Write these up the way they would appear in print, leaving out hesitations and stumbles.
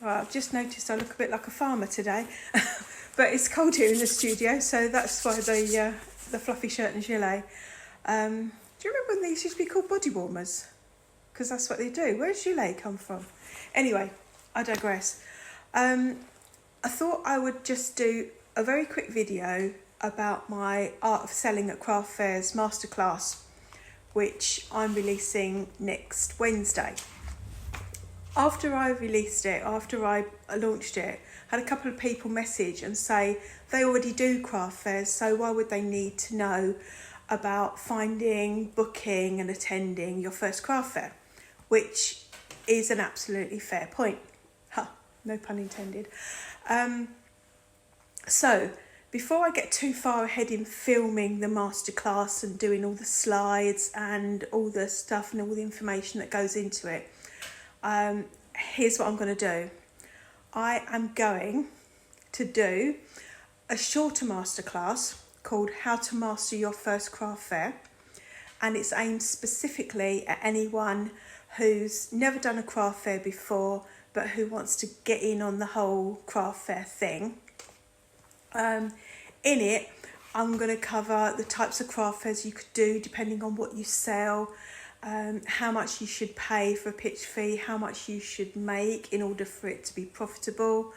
Well, I've just noticed I look a bit like a farmer today, but it's cold here in the studio, so that's why the fluffy shirt and gilet. Do you remember when these used to be called body warmers? Because that's what they do. Where does gilet come from? Anyway, I digress. I thought I would just do a very quick video about my Art of Selling at Craft Fairs masterclass, which I'm releasing next Wednesday. After I released it, after I launched it, I had a couple of people message and say they already do craft fairs, so why would they need to know about finding, booking and attending your first craft fair, which is an absolutely fair point. No pun intended. So before I get too far ahead in filming the masterclass and doing all the slides and all the stuff and all the information that goes into it, here's what I'm going to do. I am going to do a shorter masterclass called How to Master Your First Craft Fair, and it's aimed specifically at anyone who's never done a craft fair before but who wants to get in on the whole craft fair thing. In it, I'm going to cover the types of craft fairs you could do depending on what you sell, how much you should pay for a pitch fee, how much you should make in order for it to be profitable,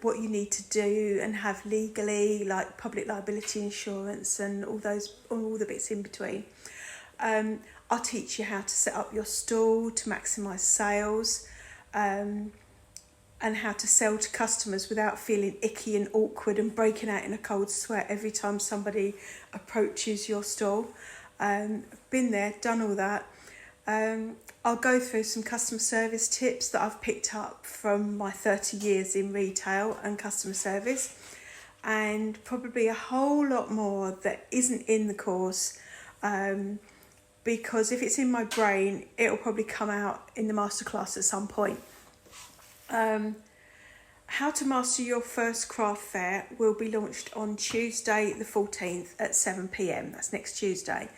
what you need to do and have legally, like public liability insurance and all the bits in between. I'll teach you how to set up your stall to maximise sales, and how to sell to customers without feeling icky and awkward and breaking out in a cold sweat every time somebody approaches your stall. Been there, done all that. I'll go through some customer service tips that I've picked up from my 30 years in retail and customer service, and probably a whole lot more that isn't in the course, because if it's in my brain, it'll probably come out in the masterclass at some point. How to Master Your First Craft Fair will be launched on Tuesday the 14th at 7 p.m. That's next Tuesday.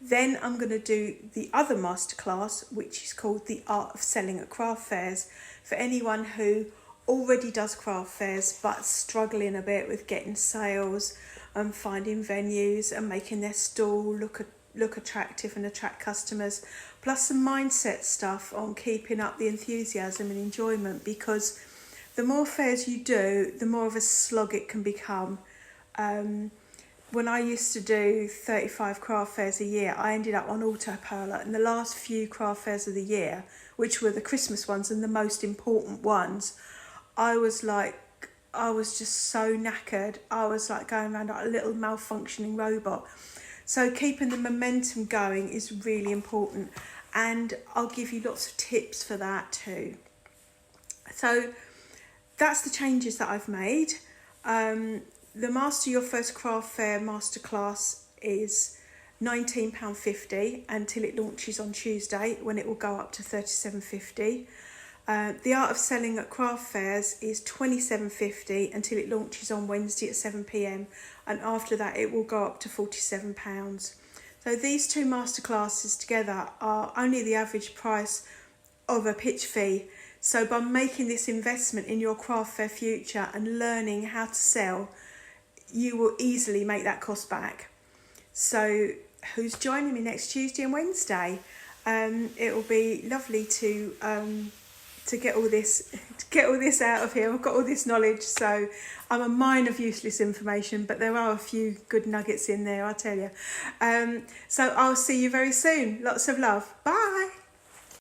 Then I'm going to do the other masterclass, which is called The Art of Selling at Craft Fairs, for anyone who already does craft fairs but struggling a bit with getting sales and finding venues and making their stall look attractive and attract customers, plus some mindset stuff on keeping up the enthusiasm and enjoyment, because the more fairs you do, the more of a slog it can become. When I used to do 35 craft fairs a year, I ended up on autopilot, and the last few craft fairs of the year, which were the Christmas ones and the most important ones, I was just so knackered. I was like going around like a little malfunctioning robot. So keeping the momentum going is really important, and I'll give you lots of tips for that too. So that's the changes that I've made. The Master Your First Craft Fair masterclass is £19.50 until it launches on Tuesday, when it will go up to £37.50. The Art of Selling at Craft Fairs is £27.50 until it launches on Wednesday at 7 p.m, and after that it will go up to £47. So these two masterclasses together are only the average price of a pitch fee. So by making this investment in your craft fair future and learning how to sell, you will easily make that cost back. So who's joining me next Tuesday and Wednesday? It will be lovely to get all this out of here. I've got all this knowledge, so I'm a mine of useless information, but there are a few good nuggets in there, I tell you. So I'll see you very soon. Lots of love. Bye.